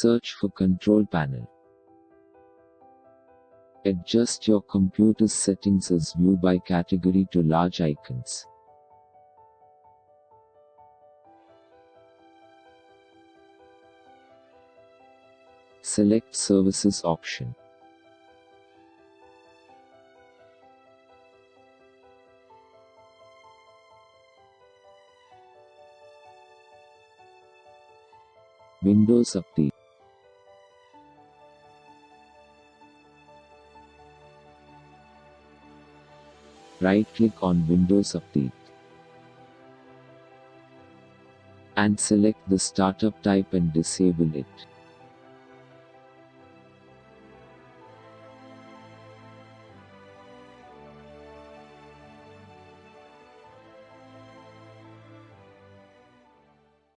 Search for Control Panel. Adjust your computer's settings as View by Category to large icons. Select Services option. Windows Update. Right-click on Windows Update and select the startup type and disable it.